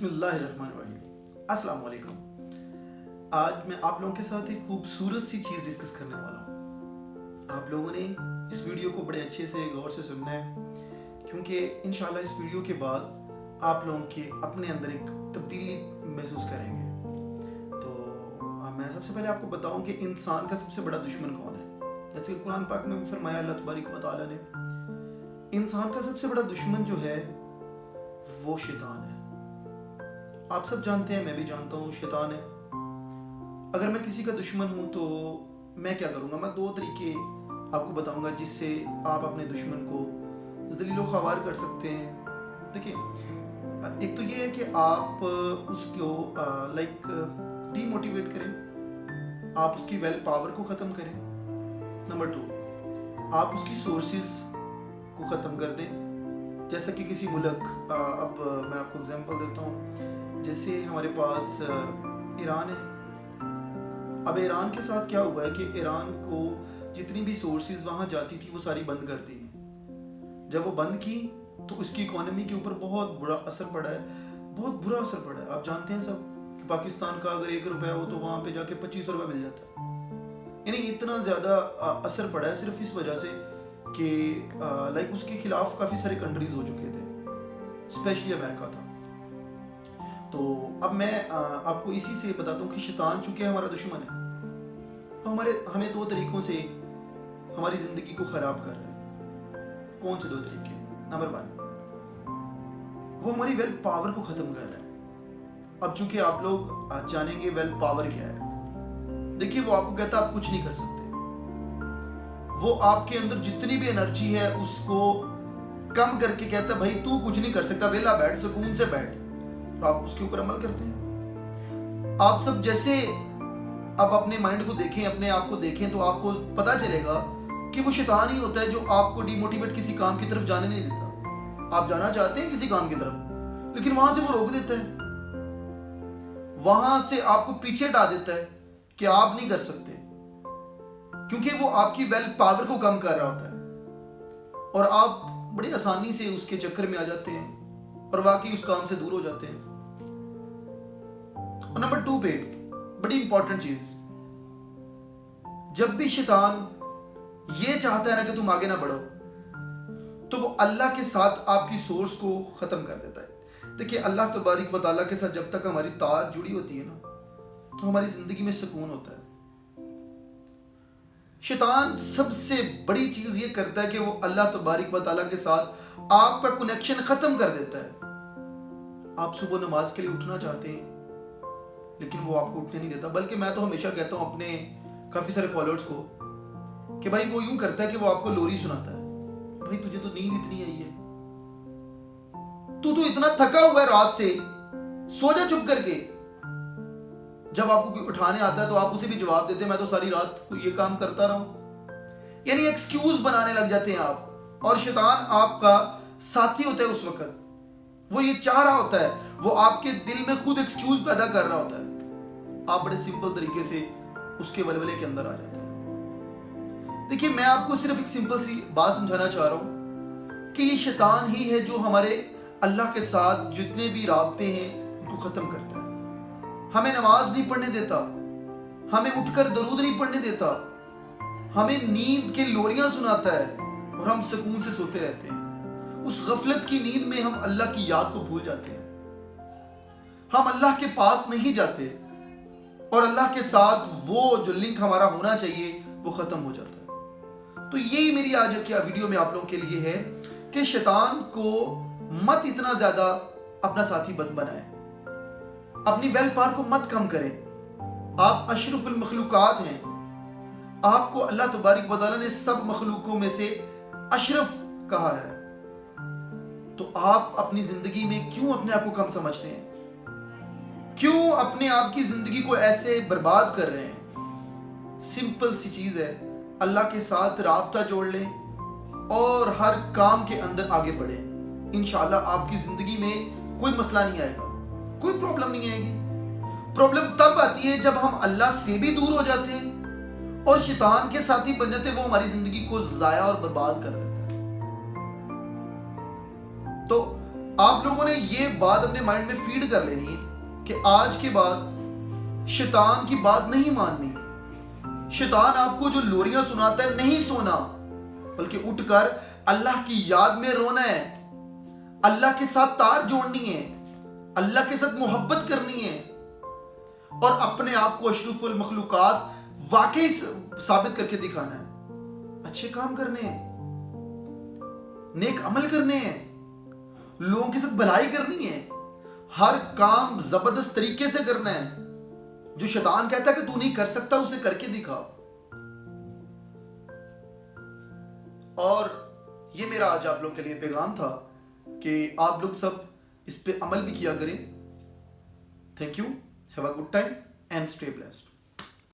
बिस्मिल्लाहिर्रहमानिर्रहीम। अस्सलाम वालेकुम। आज मैं आप लोगों के साथ एक खूबसूरत सी चीज़ डिस्कस करने वाला हूँ। आप लोगों ने इस वीडियो को बड़े अच्छे से गौर से सुनना है, क्योंकि इंशाल्लाह इस वीडियो के बाद आप लोगों के अपने अंदर एक तब्दीली महसूस करेंगे। तो मैं सबसे पहले आपको बताऊं कि इंसान का सबसे बड़ा दुश्मन कौन है। जैसे कि कुरान पाक में फरमाया अल्लाह तबारक व तआला ने, इंसान का सबसे बड़ा दुश्मन जो है वो शैतान है। आप सब जानते हैं, मैं भी जानता हूँ, शैतान है। अगर मैं किसी का दुश्मन हूँ तो मैं क्या करूँगा? मैं दो तरीके आपको बताऊँगा जिससे आप अपने दुश्मन को ज़लील ख्वार कर सकते हैं। देखिए, एक तो ये है कि आप उसको डीमोटिवेट करें, आप उसकी वेल पावर को ख़त्म करें। नंबर 2, आप उसकी सोर्सेज को ख़त्म कर दें। जैसा कि किसी मुल्क, अब मैं आपको एग्जांपल देता हूँ, जैसे हमारे पास ईरान है। अब ईरान के साथ क्या हुआ है कि ईरान को जितनी भी सोर्सेज वहाँ जाती थी वो सारी बंद कर दी हैं। जब वो बंद की तो उसकी इकोनॉमी के ऊपर बहुत बुरा असर पड़ा है, बहुत बुरा असर पड़ा है। आप जानते हैं सब कि पाकिस्तान का अगर 1 रुपया हो तो वहाँ पे जाके 25 रुपये मिल जाता है। यानी इतना ज़्यादा असर पड़ा है सिर्फ इस वजह से कि उसके खिलाफ काफ़ी सारे कंट्रीज हो चुके थे, स्पेशली अमेरिका था। तो अब मैं आपको इसी से बताता हूँ कि शैतान चूंकि हमारा दुश्मन है तो हमें 2 तरीकों से हमारी ज़िंदगी को ख़राब कर रहा है। कौन से 2 तरीके? नंबर 1, वो हमारी वेल पावर को ख़त्म कर रहा है। अब चूंकि आप लोग जानेंगे वेल पावर क्या है। देखिए, वो आपको कहता है आप कुछ नहीं कर सकते। वो आपके अंदर जितनी भी एनर्जी है उसको कम करके कहता है भाई तू कुछ नहीं कर सकता, वेला बैठ, सुकून से बैठ। तो आप उसके ऊपर अमल करते हैं। आप सब जैसे अब अपने माइंड को देखें, अपने आप को देखें, तो आपको पता चलेगा कि वो शैतान ही होता है जो आपको डिमोटिवेट किसी काम की तरफ जाने नहीं देता। आप जाना चाहते हैं किसी काम की तरफ, लेकिन वहां से वो रोक देता है, वहां से आपको पीछे हटा देता है कि आप नहीं कर सकते, क्योंकि वो आपकी वेल पावर को कम कर रहा होता है और आप बड़ी आसानी से उसके चक्कर में आ जाते हैं और वाकई उस काम से दूर हो जाते हैं। और नंबर 2 पे बड़ी इंपॉर्टेंट चीज, जब भी शैतान ये चाहता है ना कि तुम आगे ना बढ़ो, तो वो अल्लाह के साथ आपकी सोर्स को खत्म कर देता है। देखिए, अल्लाह तबारक व तआला के साथ जब तक हमारी तार जुड़ी होती है ना, तो हमारी जिंदगी में सुकून होता है। शैतान सबसे बड़ी चीज ये करता है कि वो अल्लाह तबारक व तआला के साथ आपका कनेक्शन खत्म कर देता है। आप सुबह नमाज के लिए उठना चाहते हैं लेकिन वो आपको उठने नहीं देता। बल्कि मैं तो हमेशा कहता हूँ अपने काफी सारे फॉलोअर्स को कि भाई वो यूं करता है कि वो आपको लोरी सुनाता है, भाई तुझे तो नींद इतनी आई है, तू तो इतना थका हुआ है रात से, सो जा चुप करके। जब आपको कोई उठाने आता है तो आप उसे भी जवाब देते हैं मैं तो सारी रात को ये काम करता रहा हूं। यानी एक्सक्यूज बनाने लग जाते हैं आप। और शैतान आपका साथी होता है उस वक्त, वो ये चाह रहा होता है, वो आपके दिल में खुद एक्सक्यूज पैदा कर रहा होता है। आप बड़े सिंपल तरीके से उसके वलवले के अंदर आ जाते हैं। देखिए, मैं आपको सिर्फ एक सिंपल सी बात समझाना चाह रहा हूं कि ये शैतान ही है जो हमारे अल्लाह के साथ जितने भी राब्ते हैं उनको खत्म करता है। हमें नमाज नहीं पढ़ने देता, हमें उठकर दरूद नहीं पढ़ने देता, हमें नींद के लोरियां सुनाता है और हम सुकून से सोते रहते हैं। उस गफलत की नींद में हम अल्लाह की याद को भूल जाते हैं, हम अल्लाह के पास नहीं जाते और अल्लाह के साथ वो जो लिंक हमारा होना चाहिए वो खत्म हो जाता है। तो यही मेरी आज की वीडियो में आप लोगों के लिए है कि शैतान को मत इतना ज्यादा अपना साथी मत बनाएं, अपनी वेल पावर को मत कम करें। आप अशरफुल मखलूकात हैं, आपको अल्लाह तबारक व तआला ने सब मखलूकों में से अशरफ कहा है। तो आप अपनी जिंदगी में क्यों अपने आप को कम समझते हैं? क्यों अपने आप की जिंदगी को ऐसे बर्बाद कर रहे हैं? सिंपल सी चीज है, अल्लाह के साथ राब्ता जोड़ लें और हर काम के अंदर आगे बढ़ें। इंशाअल्लाह आपकी जिंदगी में कोई मसला नहीं आएगा, कोई प्रॉब्लम नहीं आएगी। प्रॉब्लम तब आती है जब हम अल्लाह से भी दूर हो जाते हैं और शैतान के साथी बन जाते हैं, वो हमारी जिंदगी को जाया और बर्बाद कर देता है। तो آپ لوگوں نے یہ بات اپنے مائنڈ میں فیڈ کر لینی ہے کہ آج کے بعد شیطان کی بات نہیں ماننی. شیطان آپ کو جو لوریاں سناتا ہے نہیں سونا، بلکہ اٹھ کر اللہ کی یاد میں رونا ہے، اللہ کے ساتھ تار جوڑنی ہے، اللہ کے ساتھ محبت کرنی ہے، اور اپنے آپ کو اشرف المخلوقات واقعی ثابت کر کے دکھانا ہے. اچھے کام کرنے ہیں، نیک عمل کرنے ہیں، لوگوں کے ساتھ بھلائی کرنی ہے، ہر کام زبردست طریقے سے کرنا ہے. جو شیطان کہتا ہے کہ تو نہیں کر سکتا، اسے کر کے دکھا. اور یہ میرا آج آپ لوگوں کے لیے پیغام تھا کہ آپ لوگ سب اس پہ عمل بھی کیا کریں. Thank you. Have a good time and stay blessed.